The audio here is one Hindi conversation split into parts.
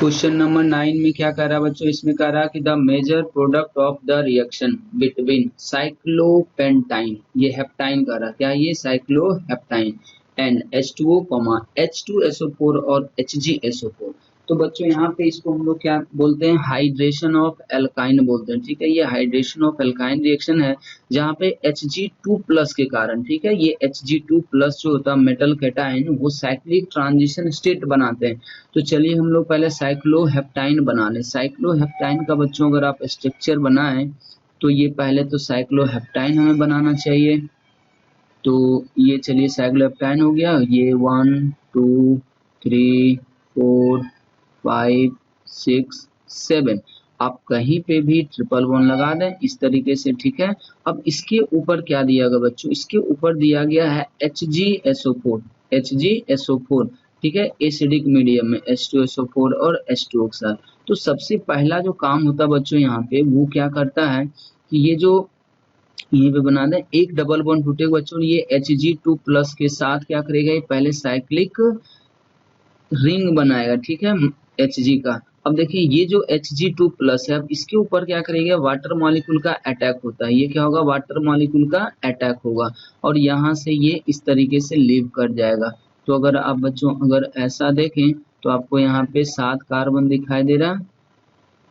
क्वेश्चन नंबर 9 में क्या कह रहा है बच्चों, इसमें कह रहा है कि the major product of the reaction between cyclopentyne, ये हेप्टाइन कह रहा है, क्या ये साइक्लोहेप्टाइन एंड H2O, H2SO4 और HgSO4। तो बच्चों यहाँ पे इसको हम लोग क्या बोलते हैं, हाइड्रेशन ऑफ एल्काइन बोलते हैं। ठीक है, ये हाइड्रेशन ऑफ एल्काइन रिएक्शन है जहाँ पे Hg2+ के कारण, ठीक है, ये Hg2+ जो होता है मेटल कैटायन, वो साइक्लिक ट्रांजिशन स्टेट बनाते हैं। तो चलिए हम लोग पहले साइक्लोहेप्टाइन बना लें। साइक्लोहेप्टाइन का बच्चों अगर आप स्ट्रक्चर बनाएं तो ये पहले तो साइक्लोहेप्टाइन हमें बनाना चाहिए। तो ये चलिए साइक्लोहेप्टाइन हो गया, ये 1 2 3 4 5 6 7, आप कहीं पे भी ट्रिपल बॉन्ड लगा दें इस तरीके से। ठीक है, अब इसके ऊपर क्या दिया गया बच्चों, इसके ऊपर दिया गया है HgSO4, HgSO4, ठीक है, एसिडिक मीडियम में H2SO4 और H2O के साथ। तो सबसे पहला जो काम होता है बच्चों यहाँ पे, वो क्या करता है कि ये जो यहीं पे बना दें, एक डबल बॉन्ड टूटेगा बच्चों, ये Hg2+ के साथ क्या करेगा, ये पहले साइक्लिक रिंग बनाएगा। ठीक है, Hg का। अब देखिए ये जो Hg2+ है, अब इसके ऊपर क्या करेगा, वाटर मॉलिक्यूल का अटैक होता है। ये क्या होगा, वाटर मॉलिक्यूल का अटैक होगा और यहाँ से ये इस तरीके से लीव कर जाएगा। तो अगर आप बच्चों अगर ऐसा देखें तो आपको यहाँ पे 7 कार्बन दिखाई दे रहा है।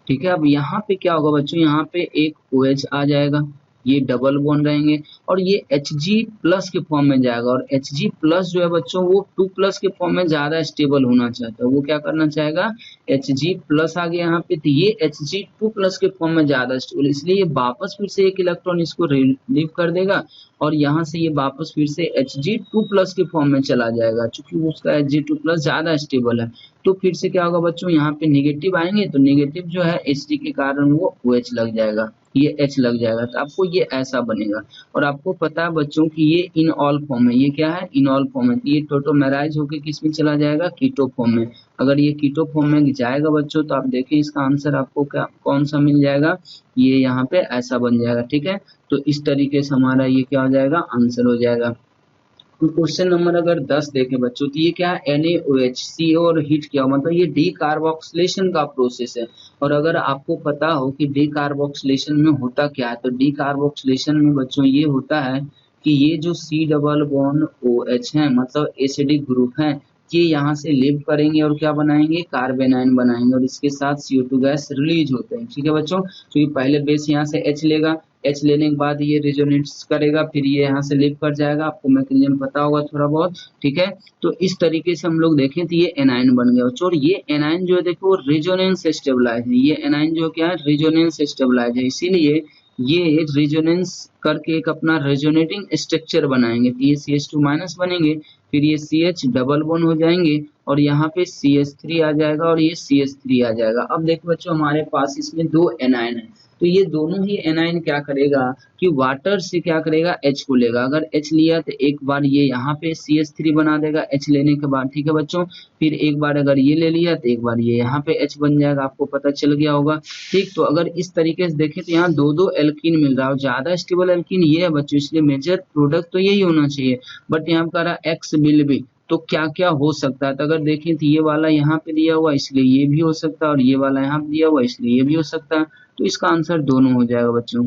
ठीक है, अब यहाँ पे क्या होगा बच्चों, यहाँ पे एक OH आ जाएगा, ये डबल बॉन्ड रहेंगे और ये Hg+ के फॉर्म में जाएगा। और Hg+ जो है बच्चों वो 2+ के फॉर्म में ज्यादा स्टेबल होना चाहता है, वो क्या करना चाहेगा, Hg+ आ गया यहाँ पे, तो ये Hg2+ के फॉर्म में ज्यादा स्टेबल, इसलिए ये वापस फिर से एक इलेक्ट्रॉन इसको रिलीव कर देगा और यहाँ से ये वापस फिर से Hg2+ के फॉर्म में चला जाएगा, चूंकि उसका Hg2+ ज्यादा स्टेबल है। तो फिर से क्या होगा बच्चों, यहाँ पे नेगेटिव आएंगे तो नेगेटिव जो है Hg के कारण वो OH लग जाएगा, ये H लग जाएगा, तो आपको ये ऐसा बनेगा। और आपको पता है बच्चों कि ये इनऑल फॉर्म है, ये क्या है, इनऑल फॉर्म है, तो ये टोटोमेराइज होकर किस में चला जाएगा, कीटो फॉर्म में। अगर ये कीटो फॉर्म में जाएगा बच्चों तो आप देखें इसका आंसर आपको क्या कौन सा मिल जाएगा, ये यहाँ पे ऐसा बन जाएगा। ठीक है, तो इस तरीके से हमारा ये क्या हो जाएगा, आंसर हो जाएगा। क्वेश्चन नंबर अगर 10 देखें बच्चों तो ये क्या है, NaOH CO और हीट किया मतलब ये डीकार्बोक्सिलेशन का प्रोसेस है। और अगर आपको पता हो कि डीकार्बोक्सिलेशन में होता क्या है, तो डीकार्बोक्सिलेशन में बच्चों ये होता है कि ये जो C डबल बॉन्ड OH है मतलब एसिडिक ग्रुप है, ये यहाँ से लीव करेंगे और क्या बनाएंगे, कार्बेनाइन बनाएंगे और इसके साथ CO2 गैस रिलीज होते हैं। ठीक है बच्चों, तो ये पहले बेस यहाँ से H लेगा, H लेने के बाद ये रेजोनेट्स करेगा, फिर ये यहाँ से लीव कर जाएगा, आपको मैकेनिज्म पता होगा थोड़ा बहुत। ठीक है, तो इस तरीके से हम लोग देखें तो ये एनाइन बन गया बच्चों। और ये एनाइन जो है देखो वो रेजोनेंस स्टेबलाइज है, ये एनाइन जो क्या है रेजोनेंस स्टेबलाइज है, इसीलिए ये रेजोनेंस करके एक अपना रेजोनेटिंग स्ट्रक्चर बनाएंगे। तो ये CH2- बनेंगे, फिर ये CH डबल बॉन्ड हो जाएंगे और यहाँ पे CH3 आ जाएगा और ये CH3 आ जाएगा। अब देखो बच्चों हमारे पास इसमें 2 एनाइन है, तो ये दोनों ही एनाइन क्या करेगा कि वाटर से क्या करेगा, H को लेगा। अगर H लिया तो एक बार ये यहाँ पे CH3 बना देगा H लेने के बाद। ठीक है बच्चों, फिर एक बार अगर ये ले लिया तो एक बार ये यहाँ पे H बन जाएगा, आपको पता चल गया होगा। ठीक, तो अगर इस तरीके से देखें तो यहाँ 2 एल्कीन मिल रहा है और ज्यादा स्टेबल एल्कीन ये है बच्चों, इसलिए मेजर प्रोडक्ट तो यही होना चाहिए। बट यहाँ पर कह रहा X विल बी, तो क्या क्या हो सकता है, तो अगर देखें तो ये वाला यहाँ पे दिया हुआ इसलिए ये भी हो सकता है और ये वाला यहाँ पे दिया हुआ इसलिए ये भी हो सकता है, तो इसका आंसर दोनों हो जाएगा बच्चों।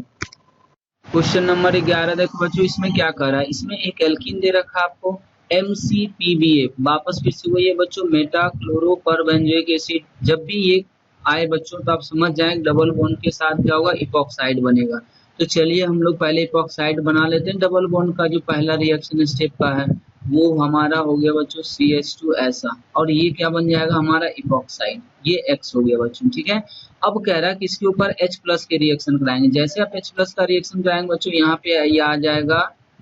क्वेश्चन नंबर 11 देखो बच्चों, इसमें क्या कर रहा है, इसमें एक एल्कीन दे रखा है आपको MCPBA, वापस फिर से वही है बच्चों, मेटा क्लोरो परबेंजोइक एसिड। जब भी ये आए बच्चों तो आप समझ जाएं डबल बॉन्ड के साथ क्या होगा, इपॉक्साइड बनेगा। तो चलिए हम लोग पहले इपॉक्साइड बना लेते हैं। डबल बॉन्ड का जो पहला रिएक्शन स्टेप का है वो हमारा हो गया बच्चों CH2 ऐसा, और ये क्या बन जाएगा हमारा इपॉक्साइड, ये X हो गया बच्चों। ठीक है, अब कह रहा है कि इसके ऊपर H+ के रिएक्शन कराएंगे। जैसे आप H+ का रिएक्शन कराएंगे बच्चों, यहाँ पे ये आ जाएगा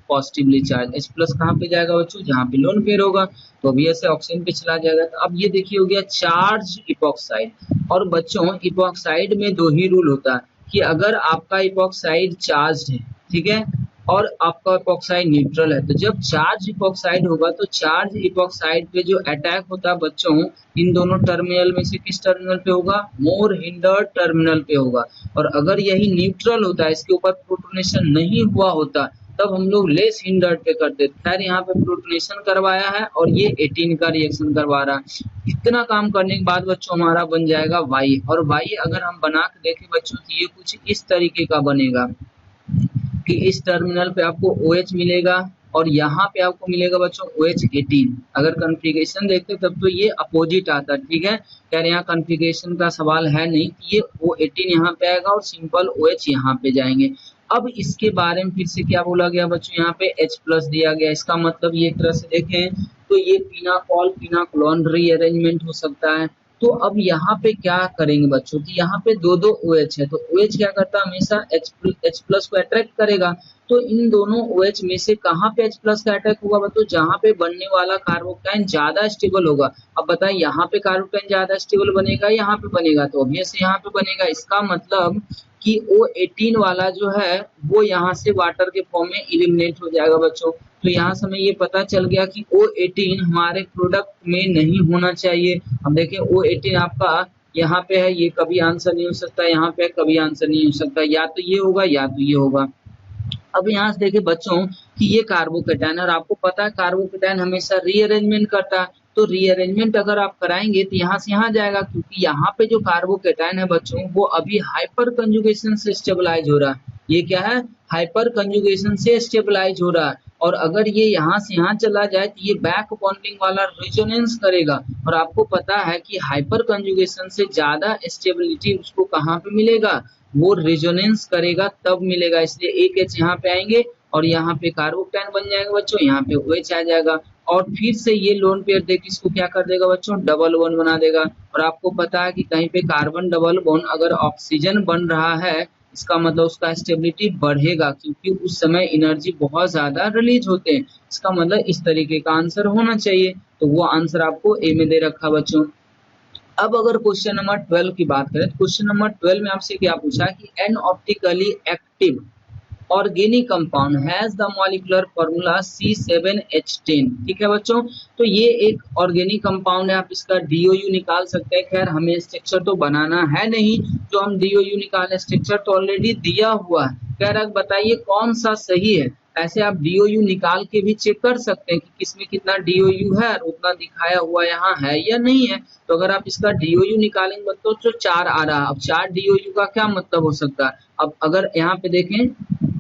पॉजिटिवली चार्ज। H+ कहाँ पे जाएगा बच्चों, जहाँ पे लोन पेयर होगा, तो अभी ऐसे ऑक्सीजन पे चला जाएगा। तो अब ये देखिए हो गया चार्ज इपॉक्साइड। और बच्चों इपॉक्साइड में 2 ही रूल होता है कि अगर आपका इपॉक्साइड चार्ज है, ठीक है, और आपका इपॉक्साइड न्यूट्रल है, तो जब चार्ज इपॉक्साइड होगा तो चार्ज इपॉक्साइड पे जो अटैक होता है बच्चों, इन दोनों टर्मिनल में से किस टर्मिनल पे होगा, मोर हिंडर टर्मिनल पे होगा। और अगर यही न्यूट्रल होता है, इसके ऊपर प्रोटोनेशन नहीं हुआ होता, तब हम लोग लेस हिंडर्ड पे करते। खैर यहाँ पे प्रोटोनेशन करवाया है और ये 18 का रिएक्शन करवा रहा है। इतना काम करने के बाद बच्चों हमारा बन जाएगा वाई, और वाई अगर हम बना के देखें बच्चों तो ये कुछ इस तरीके का बनेगा कि इस टर्मिनल पे आपको OH मिलेगा और यहाँ पे आपको मिलेगा बच्चों OH18। अगर कॉन्फ़िगरेशन देखते तब तो ये अपोजिट आता, ठीक है। यार यहाँ कॉन्फ़िगरेशन का सवाल है नहीं, ये O18 यहाँ पे आएगा और सिंपल OH यहाँ पे जाएंगे। अब इसके बारे में फिर से क्या बोला गया बच्चों, यहाँ पे H प्लस दिया गया, इसका मतलब ये एक तरह से देखें तो ये पिनाकोल पिनाकोलॉन रीअरेंजमेंट हो सकता है। तो अब यहाँ पे क्या करेंगे बच्चों कि यहाँ पे दो दो OH है, तो OH क्या करता है हमेशा H प्लस को अट्रैक्ट करेगा। तो इन दोनों OH में से कहाँ पे H प्लस का अटैक होगा बच्चों, जहाँ पे बनने वाला कार्बोकेटाइन ज्यादा स्टेबल होगा। अब बताइए यहाँ पे कार्बोकेटाइन ज्यादा स्टेबल बनेगा, यहाँ पे बनेगा, तो ऑब्वियस यहाँ पे बनेगा। इसका मतलब कि O18 वाला जो है वो यहाँ से वाटर के फॉर्म में इलिमिनेट हो जाएगा बच्चों। तो यहाँ से हमें ये पता चल गया कि O18 हमारे प्रोडक्ट में नहीं होना चाहिए। अब देखिए O18 आपका यहाँ पे है, ये कभी आंसर नहीं हो सकता, यहाँ पे कभी आंसर नहीं हो सकता, या तो ये होगा या तो ये होगा। अब यहाँ से देखिए बच्चों कि ये कार्बोकेटाइन, और आपको पता है कार्बोकेटाइन हमेशा रीअरेंजमेंट करता है, तो रीअरेंजमेंट अगर आप कराएंगे तो यहाँ से यहाँ जाएगा, क्योंकि यहाँ पे जो कार्बोकेटाइन है बच्चों वो अभी हाइपर कंजुगेशन से स्टेबलाइज हो रहा है। ये क्या है, हाइपर कंजुगेशन से स्टेबलाइज हो रहा है। और अगर ये यहाँ से यहाँ चला जाए तो ये बैक बॉन्डिंग वाला रेजोनेंस करेगा, और आपको पता है कि हाइपर कंजुगेशन से ज्यादा स्टेबिलिटी उसको कहाँ पे मिलेगा, वो रेजोनेंस करेगा तब मिलेगा। इसलिए एक H यहाँ पे आएंगे और यहाँ पे कार्बोकेटाइन बन जाएगा बच्चों, यहाँ पे OH आ जाएगा, और फिर से ये लोन पेयर देख इसको क्या कर देगा बच्चों, डबल बॉन्ड बना देगा। और आपको पता है कि कहीं पे कार्बन डबल बॉन्ड अगर ऑक्सीजन बन रहा है, इसका मतलब उसका स्टेबिलिटी बढ़ेगा, क्योंकि उस समय एनर्जी बहुत ज्यादा रिलीज होते हैं। इसका मतलब इस तरीके का आंसर होना चाहिए, तो वो आंसर आपको ए में दे रखा बच्चों। अब अगर क्वेश्चन नंबर 12 की बात करें, क्वेश्चन नंबर 12 में आपसे क्या पूछा कि N optically active organic compound has the molecular formula C7H10। ठीक है बच्चों, तो ये एक ऑर्गेनिक कंपाउंड है, आप इसका DOU निकाल सकते हैं। खैर हमें स्ट्रक्चर तो बनाना है नहीं, जो हम DOU निकाले, स्ट्रक्चर तो ऑलरेडी दिया हुआ है। खैर अब बताइए कौन सा सही है। ऐसे आप DOU निकाल के भी चेक कर सकते हैं कि किसमें कितना DOU है और उतना दिखाया हुआ यहाँ है या नहीं है। तो अगर आप इसका DOU निकालेंगे मतलब तो 4 आ रहा है। अब 4 DOU का क्या मतलब हो सकता है, अब अगर यहाँ पे देखें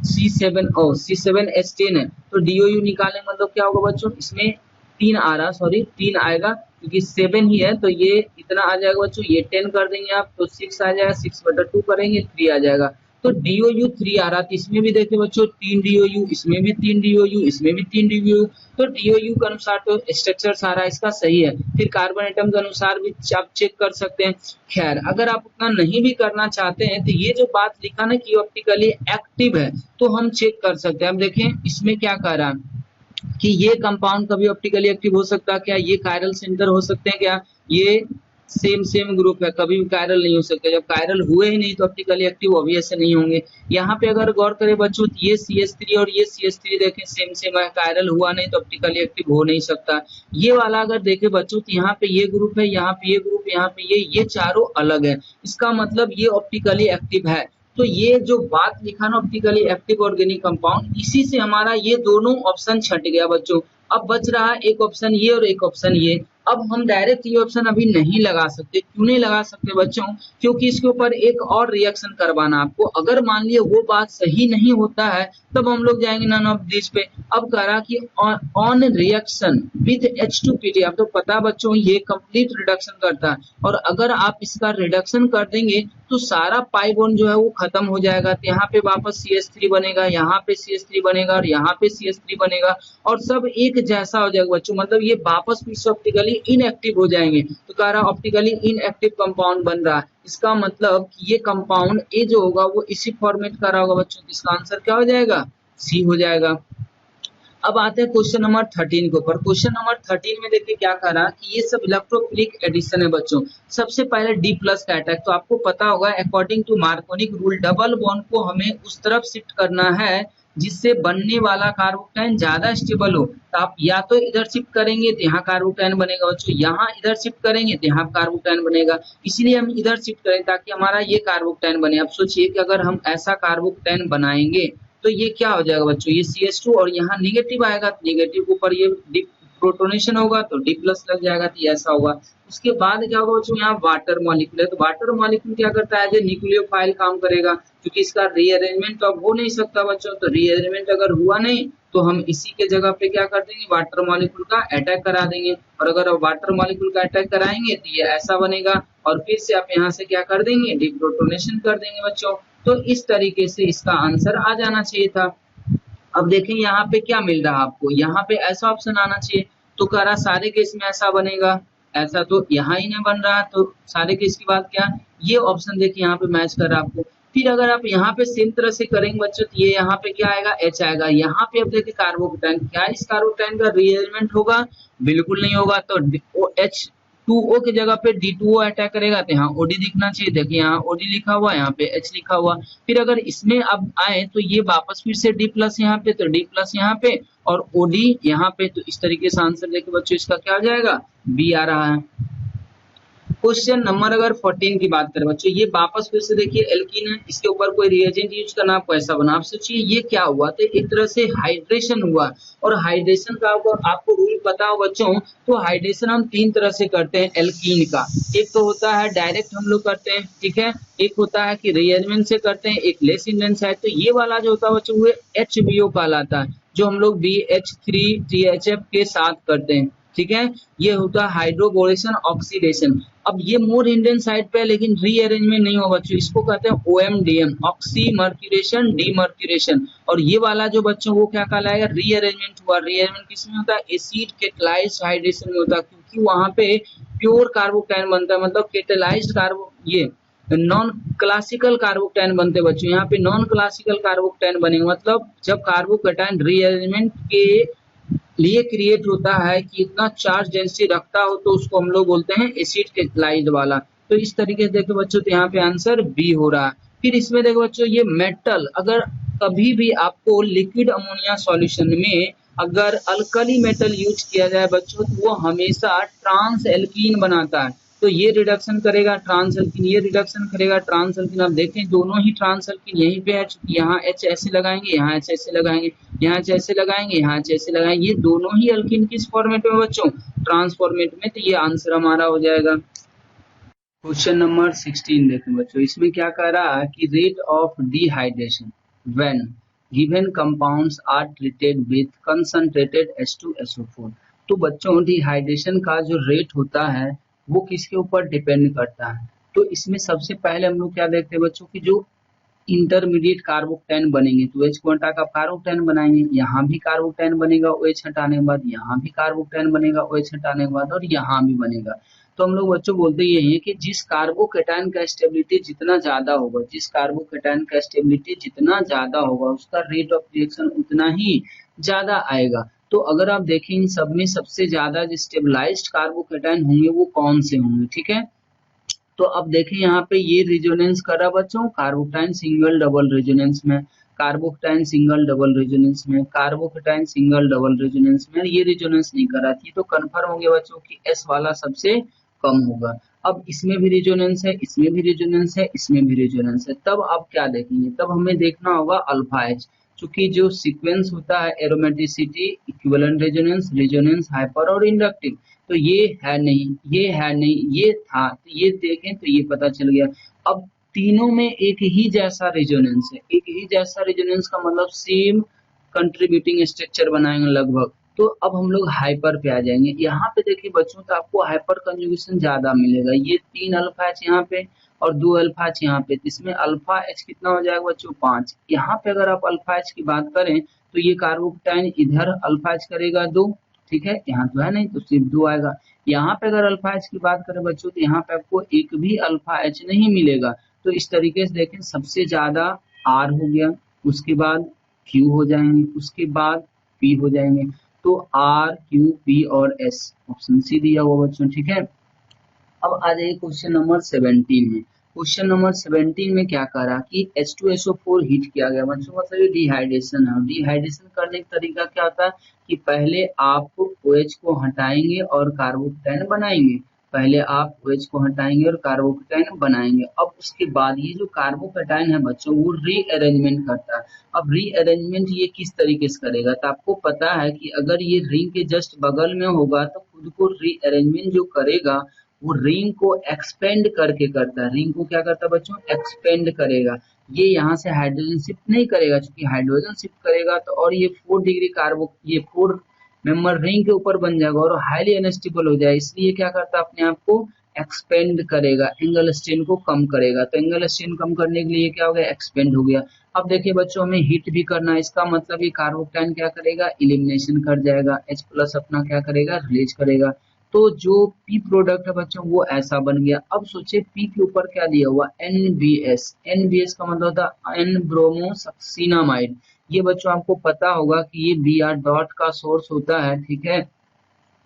C7H10 है, तो DOU निकालेंगे मतलब क्या होगा बच्चों, इसमें 3 आ रहा, सॉरी 3 आएगा क्योंकि 7 ही है, तो ये इतना आ जाएगा बच्चों। ये 10 कर देंगे आप तो 6 आ जाएगा, 6/2 करेंगे 3 आ जाएगा। तो DOU 3 आ रहा था, इसमें भी देखिए बच्चों 3 DOU, इसमें भी 3 DOU, इसमें भी 3 DOU। तो DOU के अनुसार तो स्ट्रक्चर सारा इसका सही है। फिर कार्बन एटम के अनुसार भी आप चेक कर सकते हैं। खैर अगर आप उतना नहीं भी करना चाहते हैं तो ये जो बात लिखा ना कि ऑप्टिकली एक्टिव है, तो हम चेक कर सकते हैं। अब देखें इसमें क्या कह रहा है कि ये कंपाउंड कभी ऑप्टिकली एक्टिव हो सकता है क्या, ये कायरल सेंटर हो सकते हैं क्या, ये सेम ग्रुप है, कभी भी कायरल नहीं हो सकते। जब कायरल हुए ही नहीं तो ऑप्टिकली एक्टिव ऑब्वियस से नहीं होंगे। यहाँ पे अगर गौर करें बच्चों तो ये CH3 और ये CH3 देखें सेम है, कायरल हुआ नहीं तो ऑप्टिकली एक्टिव हो नहीं सकता। ये वाला अगर देखें बच्चों तो यहाँ पे ये ग्रुप है, यहाँ पे ये ग्रुप, यहाँ पे ये चारों अलग है, इसका मतलब ये ऑप्टिकली एक्टिव है। तो ये जो बात लिखा ना ऑप्टिकली एक्टिव ऑर्गेनिक कंपाउंड, इसी से हमारा ये दोनों ऑप्शन छट गया बच्चों। अब बच रहा एक ऑप्शन ये और एक ऑप्शन ये। अब हम डायरेक्ट ये ऑप्शन अभी नहीं लगा सकते। क्यों नहीं लगा सकते बच्चों, क्योंकि इसके ऊपर एक और रिएक्शन करवाना आपको। अगर मान लिया वो बात सही नहीं होता है तब हम लोग जाएंगे नन ऑफ दिस पे। अब कह रहा कि ऑन रिएक्शन विद H2PT, आपको पता बच्चों ये कंप्लीट रिडक्शन करता है, और अगर आप इसका रिडक्शन कर देंगे तो सारा पाई बॉन्ड जो है वो खत्म हो जाएगा। तो यहाँ पे वापस CH3 बनेगा, यहाँ पे CH3 बनेगा और यहाँ पे CH3 बनेगा, और सब एक जैसा हो जाएगा बच्चों। मतलब ये वापस फिर से ऑप्टिकली इनएक्टिव हो जाएंगे। तो कह रहा ऑप्टिकली इनएक्टिव कंपाउंड बन रहा है, इसका मतलब कि ये कंपाउंड ए जो होगा वो इसी फॉर्मेट का रहा होगा बच्चों। इसका आंसर क्या हो जाएगा, सी हो जाएगा। अब आते हैं क्वेश्चन नंबर 13 के ऊपर। क्वेश्चन नंबर 13 में देखिए क्या कह रहा कि ये सब इलेक्ट्रोफिलिक एडिशन है बच्चों। सबसे पहले D प्लस का अटैक, तो आपको पता होगा according to Markovnikov rule double bond को हमें उस तरफ शिफ्ट करना है जिससे बनने वाला कार्बोकेटाइन ज्यादा स्टेबल हो। तो आप या तो इधर शिफ्ट करेंगे तो यहाँ कार्बोकेटाइन बनेगा बच्चों, यहाँ इधर शिफ्ट करेंगे तो यहाँ कार्बोकेटाइन बनेगा। इसीलिए हम इधर शिफ्ट करें ताकि हमारा ये कार्बोकेटाइन बने। अब सोचिए कि अगर हम ऐसा कार्बोकेटाइन बनाएंगे तो ये क्या हो जाएगा बच्चों, ये CH2 और यहाँ निगेटिव आएगा, तो निगेटिव के ऊपर ये प्रोटोनेशन होगा तो D प्लस लग जाएगा, तो ये ऐसा होगा। उसके बाद क्या होगा बच्चों, यहाँ वाटर मॉलिक्यूल है, तो वाटर मॉलिक्यूल क्या करता है, जो न्यूक्लियोफाइल काम करेगा, क्योंकि इसका रीअरेंजमेंट तो अब हो नहीं सकता बच्चों, तो रीअरेंजमेंट अगर हुआ नहीं तो हम इसी के जगह पे क्या कर देंगे, वाटर मॉलिक्यूल का अटैक करा देंगे, और अगर वाटर मॉलिक्यूल का अटैक कराएंगे तो ये ऐसा बनेगा, और फिर से आप यहाँ से क्या कर देंगे, डिप्रोटोनेशन कर देंगे बच्चों। तो इस तरीके से इसका आंसर आ जाना चाहिए था। अब देखें यहाँ पे क्या मिल रहा है आपको, यहाँ पे ऐसा ऑप्शन आना चाहिए, तो कह रहा सारे केस में ऐसा बनेगा, ऐसा तो यहाँ ही नहीं बन रहा, तो सारे केस की बात क्या, ये ऑप्शन देखिए यहाँ पे मैच कर रहा है आपको। फिर अगर आप यहाँ पे सेम तरह से करेंगे बच्चों, तो ये यहाँ पे क्या आएगा, H आएगा, यहाँ पे अब देखिए कार्बोकेटाइन, क्या इस कार्बोकेटाइन का रीअरेंजमेंट होगा, बिल्कुल नहीं होगा, तो H2O की जगह पे D2O अटैक करेगा, तो यहाँ OD दिखना चाहिए, देखिए यहाँ OD लिखा हुआ, यहाँ पे H लिखा हुआ। फिर अगर इसमें अब आए तो ये वापस फिर से D प्लस यहाँ पे, तो D प्लस यहाँ पे और OD यहाँ पे, तो इस तरीके से आंसर देखिए बच्चों इसका क्या आ जाएगा, B आ रहा है। क्वेश्चन नंबर अगर 14 की बात करें बच्चों, ये वापस फिर से देखिए एल्कीन है, इसके ऊपर कोई रिएजेंट यूज करना, आपको ऐसा बना, आप सोचिए ये क्या हुआ, तो एक तरह से हाइड्रेशन हुआ, और हाइड्रेशन का आपको रूल पता हो बच्चों, तो हाइड्रेशन हम तीन तरह से करते हैं एल्कीन का, एक तो होता है डायरेक्ट हम लोग करते हैं, ठीक है, एक होता है कि रिएरेंजमेंट से करते हैं, एक लेस इंटेंसाइड, तो ये वाला जो होता है बच्चों वो HBO कहलाता है, जो हम लोग BH3THF के साथ करते हैं, ठीक है, ये होता है हाइड्रोबोरेशन ऑक्सीडेशन। अब ये मोर इंडियन साइड पे है, लेकिन रीअरेंजमेंट नहीं होगा बच्चों, इसको कहते हैं OMDM, ऑक्सीमर्क्यूरेशन डीमर्क्यूरेशन, और ये वाला जो बच्चों वो क्या कहलाएगा, रीअरेंजमेंट हुआ। रीअरेंजमेंट किसमें होता है, एसिड केटलाइज्ड हाइड्रेशन में होता है, क्योंकि वहां पे प्योर कार्बोकैटायन बनता है, मतलब केटलाइज्ड कार्बो, ये नॉन क्लासिकल कार्बोकैटायन बनते बच्चों, यहाँ पे नॉन क्लासिकल कार्बोकैटायन बनेंगे, मतलब जब कार्बोकैटायन रीअरेंजमेंट के लिए क्रिएट होता है कि इतना चार्ज डेंसिटी रखता हो, तो उसको हम लोग बोलते हैं एसिड केटलाइज्ड वाला। तो इस तरीके से देखो बच्चों, तो यहाँ पे आंसर बी हो रहा है। फिर इसमें देखो बच्चों, ये मेटल, अगर कभी भी आपको लिक्विड अमोनिया सॉल्यूशन में अगर अल्कली मेटल यूज किया जाए बच्चों, तो वो हमेशा ट्रांस एल्कीन बनाता है, तो ये रिडक्शन करेगा ट्रांस एल्कीन, ये रिडक्शन करेगा ट्रांस एल्कीन। आप देखें दोनों ही ट्रांस एल्कीन यहीं पे है, यहाँ H ऐसे लगाएंगे, यहाँ H ऐसे लगाएंगे, यहाँ H ऐसे लगाएंगे, यहाँ H ऐसे लगाएंगे, ये दोनों ही एल्कीन किस फॉर्मेट में बच्चों, ट्रांस फॉर्मेट में, तो ये आंसर हमारा हो जाएगा। क्वेश्चन नंबर 16 देखें बच्चों, इसमें क्या कह रहा है कि rate of dehydration when given compounds are treated with concentrated H2SO4। तो बच्चों डिहाइड्रेशन का जो रेट होता है वो किसके ऊपर डिपेंड करता है, तो इसमें सबसे पहले हम लोग क्या देखते हैं बच्चों की जो इंटरमीडिएट कार्बोकैटायन बनेंगे, तो OH को हटा कर कार्बोकैटायन बनाएंगे, यहाँ भी कार्बोकैटायन बनेगा OH हटाने के बाद, यहाँ भी कार्बोकैटायन बनेगा OH हटाने के बाद, और यहाँ भी बनेगा। तो हम लोग बच्चों बोलते यही है कि जिस कार्बोकैटायन का स्टेबिलिटी जितना ज्यादा होगा, जिस कार्बोकैटायन का स्टेबिलिटी जितना ज्यादा होगा, उसका रेट ऑफ रिएक्शन उतना ही ज्यादा आएगा। तो अगर आप देखें इन सब में सबसे ज्यादा जो स्टेबलाइज्ड कार्बोकैटायन होंगे वो कौन से होंगे, ठीक है। तो अब देखें यहाँ पे ये रिजोनेंस कर रहा बच्चों कार्बोकैटायन सिंगल डबल रेजोनेंस में, कार्बोकैटायन सिंगल डबल रेजोनेंस में, कार्बोकैटायन सिंगल डबल रेजोनेंस में, ये रिजोनेंस नहीं कर रहा थी, तो कंफर्म हो गया बच्चों कि S वाला सबसे कम होगा। अब इसमें भी रिजोनेंस है, इसमें भी रिजोनेंस है, इसमें भी रिजोनेंस है, तब आप क्या देखेंगे, तब हमें देखना होगा अल्फा H, चूंकि जो सीक्वेंस होता है aromaticity, equivalent resonance, resonance, hyper और इंडक्टिव, तो ये है नहीं, ये है नहीं, ये था, तो ये देखें तो ये पता चल गया। अब तीनों में एक ही जैसा रेजोनेंस है, एक ही जैसा रेजोनेंस का मतलब सेम कंट्रीब्यूटिंग स्ट्रक्चर बनाएंगे लगभग, तो अब हम लोग हाइपर पे आ जाएंगे। यहाँ पे देखिए बच्चों, तो आपको हाइपर कंजुगेशन ज्यादा मिलेगा, ये 3 अल्फा H यहाँ पे और 2 अल्फा H यहाँ पे, इसमें अल्फा H कितना हो जाएगा बच्चों 5। यहाँ पे अगर आप अल्फा H की बात करें तो ये कार्बोकैटायन इधर अल्फा H करेगा 2, ठीक है, यहाँ तो है नहीं तो सिर्फ 2 आएगा। यहाँ पे अगर अल्फा H की बात करें बच्चों, तो यहाँ पे आपको एक भी अल्फा H नहीं मिलेगा। तो इस तरीके से देखें, सबसे ज्यादा R हो गया, उसके बाद Q हो जाएंगे, उसके बाद P हो जाएंगे, तो R, Q, P और S, ऑप्शन सी दिया हुआ बच्चों, ठीक है। अब आ जाइए क्वेश्चन नंबर 17 में। क्वेश्चन नंबर 17 में क्या कह रहा कि H2SO4 हीट किया गया बच्चों, मतलब ये डिहाइड्रेशन है। डिहाइड्रेशन करने का तरीका क्या होता है कि पहले आप OH को हटाएंगे और कार्बोकैटायन बनाएंगे, पहले आप OH को हटाएंगे और कार्बोकेटाइन बनाएंगे। अब उसके बाद ये जो कार्बोकेटाइन है बच्चों वो रीअरेंजमेंट करता है। अब रीअरेंजमेंट ये किस तरीके से करेगा, तो आपको पता है कि अगर ये रिंग के जस्ट बगल में होगा तो खुद को रीअरेंजमेंट जो करेगा वो रिंग को एक्सपेंड करके करता है। रिंग को क्या करता है बच्चों, एक्सपेंड करेगा। ये यहाँ से हाइड्रोजन शिफ्ट नहीं करेगा, क्योंकि हाइड्रोजन शिफ्ट करेगा तो और ये 4 डिग्री कार्बो, ये 4 मेंबर रिंग के ऊपर बन जाएगा और हाईली अनस्टेबल हो जाए, इसलिए क्या करता है अपने आप को एक्सपेंड करेगा, एंगल स्ट्रेन को कम करेगा। तो एंगल स्ट्रेन कम करने के लिए क्या हो गया, एक्सपेंड हो गया। अब देखिए बच्चों हमें हीट भी करना है, इसका मतलब ये कार्बोकेटाइन क्या करेगा, इलिमिनेशन कर जाएगा, H प्लस अपना क्या करेगा, रिलीज करेगा। तो जो पी प्रोडक्ट है बच्चों वो ऐसा बन गया। अब सोचिए पी के ऊपर क्या दिया हुआ, NBS। NBS का मतलब होता है एन ब्रोमोसक्सिनामाइड। ये बच्चों आपको पता होगा कि ये Br डॉट का सोर्स होता है, ठीक है।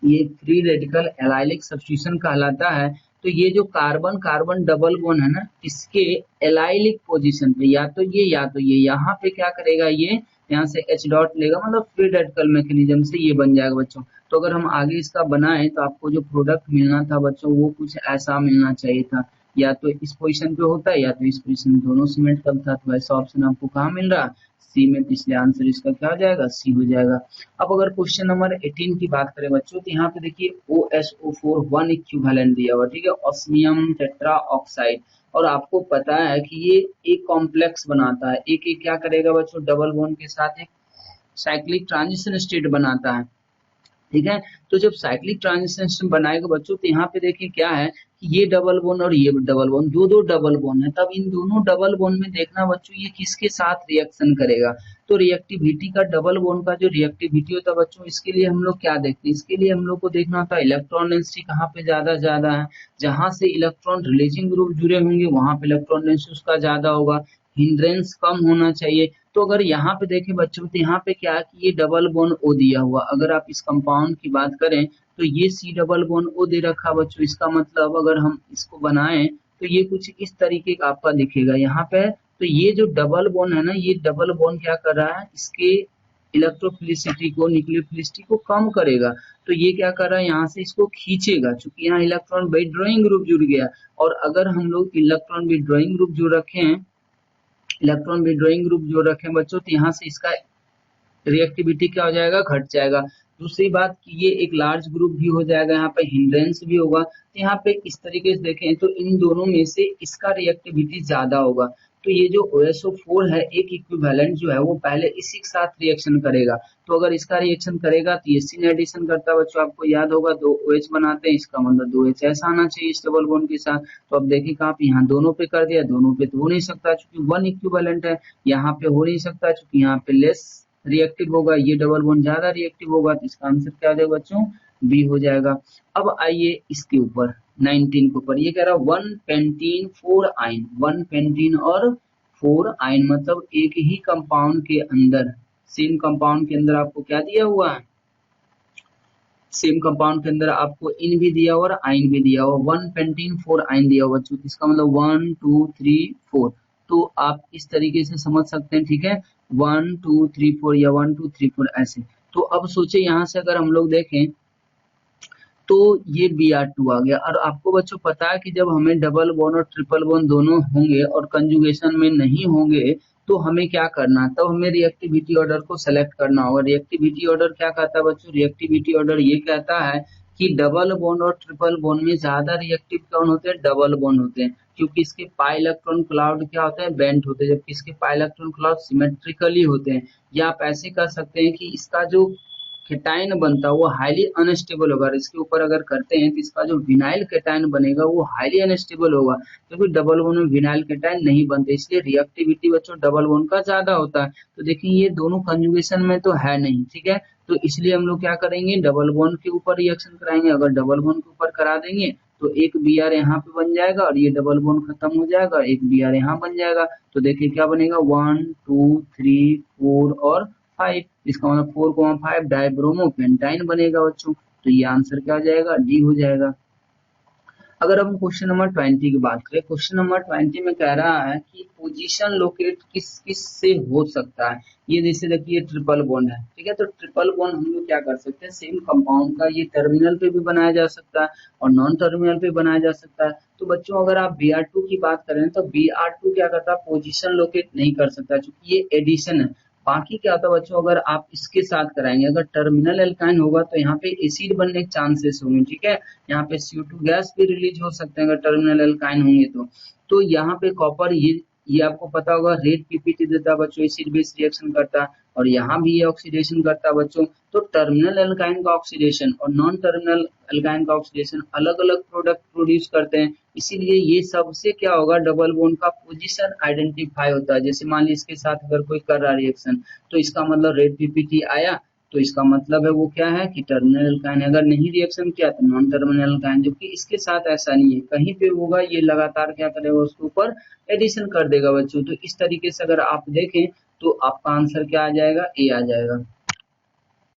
ये फ्री रेडिकल एलाइलिक सब्स्टिट्यूशन कहलाता है। तो ये जो कार्बन कार्बन डबल बॉन्ड है ना, इसके एलाइलिक पोजीशन पे या तो ये यहाँ पे क्या करेगा, ये यहाँ से H डॉट लेगा, मतलब फ्री रेडिकल मैकेनिज्म से ये बन जाएगा बच्चों। तो अगर हम आगे इसका बनाएं तो आपको जो प्रोडक्ट मिलना था बच्चों वो कुछ ऐसा मिलना चाहिए था, या तो इस पोजीशन पे होता है या तो इस पोजीशन में, दोनों से मेट करता है। तो ऐसा ऑप्शन आपको कहाँ मिल रहा है, सी में। तो इसलिए आंसर इसका क्या हो जाएगा, सी हो जाएगा। अब अगर क्वेश्चन नंबर 18 की बात करें बच्चों, तो यहाँ पे देखिए OSO4 1 इक्विवेलेंट दिया हुआ, ठीक है, ऑस्मियम टेट्रा ऑक्साइड। और आपको पता है कि ये एक कॉम्प्लेक्स बनाता है, एक एक क्या करेगा बच्चों, डबल बॉन्ड के साथ एक साइक्लिक ट्रांजिशन स्टेट बनाता है, ठीक है। तो जब साइक्लिक ट्रांजिशन बनाएगा बच्चों, तो यहाँ पे देखिए क्या है कि ये डबल बोन और ये डबल बोन, दो डबल बोन है। तब इन दोनों डबल बोन में देखना बच्चों ये किसके साथ रिएक्शन करेगा। तो रिएक्टिविटी का, डबल बोन का जो रिएक्टिविटी होता है बच्चों, इसके लिए हम लोग क्या देखते हैं, इसके लिए हम लोग को देखना होता है इलेक्ट्रॉन डेंसिटी कहाँ पे ज्यादा है। जहां से इलेक्ट्रॉन रिलीजिंग ग्रुप जुड़े होंगे वहां पे इलेक्ट्रॉन डेंसिटी उसका ज्यादा होगा, हिंड्रेंस कम होना चाहिए। तो अगर यहाँ पे देखें बच्चों, तो यहाँ पे क्या है कि ये डबल बॉन्ड ओ दिया हुआ, अगर आप इस कंपाउंड की बात करें तो ये सी डबल बॉन्ड ओ दे रखा बच्चों। इसका मतलब अगर हम इसको बनाएं तो ये कुछ इस तरीके का आपका दिखेगा यहाँ पे। तो ये जो डबल बॉन्ड है ना, ये डबल बॉन्ड क्या कर रहा है, इसके इलेक्ट्रोफिलिसिटी को, न्यूक्लियोफिलिसिटी को कम करेगा। तो ये क्या कर रहा है, यहाँ से इसको खींचेगा, चूंकि यहाँ इलेक्ट्रॉन विथड्रॉइंग ग्रुप जुड़ गया। और अगर हम लोग इलेक्ट्रॉन विथड्रॉइंग ग्रुप जो रखे हैं, इलेक्ट्रॉन विथड्रॉइंग ग्रुप जो रखे बच्चों, तो यहाँ से इसका रिएक्टिविटी क्या हो जाएगा, घट जाएगा। दूसरी बात कि ये एक लार्ज ग्रुप भी हो जाएगा, यहाँ पे हिंड्रेंस भी होगा। तो यहाँ पे इस तरीके से देखें तो इन दोनों में से इसका रिएक्टिविटी ज्यादा होगा। तो ये जो OSO4 है एक इक्विवेलेंट जो है वो पहले इसी के साथ रिएक्शन करेगा। तो अगर इसका रिएक्शन करेगा तो ये सी एडिशन करता है बच्चों, आपको याद होगा 2 OH बनाते हैं, इसका मतलब 2 H ऐसा आना चाहिए इस डबल बॉन्ड के साथ। तो अब देखिए आप यहाँ दोनों पे कर दिया, दोनों पे तो हो नहीं सकता क्योंकि 1 इक्विवेलेंट है, यहाँ पे हो नहीं सकता क्योंकि यहाँ पे लेस रिएक्टिव होगा, ये डबल बॉन्ड ज्यादा रिएक्टिव होगा। तो इसका आंसर क्या हो जाएगा बच्चों, बी हो जाएगा। अब आइए इसके ऊपर 19 के ऊपर, ये कह रहा है 1 पेंटीन 4 आइन। 1 पेंटीन और 4 आइन मतलब एक ही कंपाउंड के अंदर, सेम कंपाउंड के अंदर आपको क्या दिया हुआ है, सेम कंपाउंड के अंदर आपको इन भी दिया हुआ और आइन भी दिया हुआ। 1 पेंटीन 4 आइन दिया हुआ बच्चों, इसका मतलब 1 2 3 4। तो आप इस तरीके से समझ सकते हैं, ठीक है, 1 2 3 4 या 1 2 3 4 ऐसे। तो अब सोचे यहाँ से अगर हम लोग देखें तो ये Br2 आ गया। और आपको बच्चों पता है कि जब हमें डबल बॉन्ड और ट्रिपल बॉन्ड दोनों होंगे और कंजुगेशन में नहीं होंगे तो हमें क्या करना, तब हमें रिएक्टिविटी ऑर्डर को सेलेक्ट करना होगा। रिएक्टिविटी ऑर्डर क्या कहता है बच्चों, रिएक्टिविटी ऑर्डर ये कहता है कि डबल बॉन्ड और ट्रिपल बॉन्ड में ज्यादा रिएक्टिव कौन होते हैं, डबल बॉन्ड होते हैं, क्योंकि इसके पाई इलेक्ट्रॉन क्लाउड क्या होते हैं, बेंट होते हैं, जबकि इसके पाई इलेक्ट्रॉन क्लाउड सिमेट्रिकली होते हैं। या आप ऐसे कर सकते हैं कि इसका जो केटाइन बनता है वो हाईली अनस्टेबल होगा, इसके ऊपर अगर करते हैं तो इसका जो विनाइल केटाइन बनेगा वो हाईली अनस्टेबल होगा, क्योंकि डबल बॉन्ड में विनाइल केटाइन नहीं बनते, इसलिए रिएक्टिविटी बच्चों डबल बॉन्ड का ज्यादा होता है। तो देखिए ये दोनों कंजुगेशन में तो है नहीं, ठीक है, तो इसलिए हम लोग क्या करेंगे, डबल बॉन्ड के ऊपर रिएक्शन कराएंगे। अगर डबल बॉन्ड के ऊपर करा देंगे तो एक Br यहाँ पे बन जाएगा और ये डबल बॉन्ड खत्म हो जाएगा, एक Br यहाँ बन जाएगा। तो देखिए क्या बनेगा, 1 2 3 4 और 5, इसका मतलब 4,5 डाइब्रोमो पेंटाइन बनेगा बच्चों। तो ये आंसर क्या हो जाएगा, डी हो जाएगा। अगर हम क्वेश्चन नंबर 20 की बात करें, क्वेश्चन नंबर 20 में कह रहा है कि पोजीशन लोकेट किस किस से हो सकता है। ये जैसे देखिए ट्रिपल बॉन्ड है, ठीक है, तो ट्रिपल बॉन्ड हम लोग क्या कर सकते हैं, सेम कंपाउंड का ये टर्मिनल पे भी बनाया जा सकता है और नॉन टर्मिनल पे बनाया जा सकता है। तो बच्चों अगर आप Br2 की बात करें तो Br2 क्या करता है, पोजीशन लोकेट नहीं कर सकता क्योंकि ये एडिशन है। बाकी क्या होता है बच्चों, अगर आप इसके साथ कराएंगे, अगर टर्मिनल एल्काइन होगा तो यहाँ पे एसिड बनने के चांसेस होंगे, ठीक है, यहाँ पे CO2 गैस भी रिलीज हो सकते हैं अगर टर्मिनल एल्काइन होंगे तो यहाँ पे कॉपर ये आपको पता होगा रेड पीपीटी देता है बच्चों, एसिड बेस रिएक्शन करता है और यहाँ भी ये ऑक्सीडेशन करता है बच्चों। तो टर्मिनल एल्काइन का ऑक्सीडेशन और नॉन टर्मिनल एल्काइन का ऑक्सीडेशन अलग अलग प्रोडक्ट प्रोड्यूस करते हैं, इसीलिए ये सबसे क्या होगा, डबल बॉन्ड का पोजीशन आइडेंटिफाई होता है। जैसे मान लीजिए इसके साथ अगर कोई कर रहा है रिएक्शन तो इसका मतलब रेड पीपीटी आया, तो इसका मतलब है वो क्या है कि टर्मिनल एल्काइन। अगर नहीं रिएक्शन किया तो नॉन टर्मिनल एल्काइन, जबकि इसके साथ ऐसा नहीं है, कहीं पे होगा ये लगातार क्या करेगा, उसके ऊपर एडिशन कर देगा बच्चों। तो इस तरीके से अगर आप देखें तो आपका आंसर क्या आ जाएगा, ए आ जाएगा।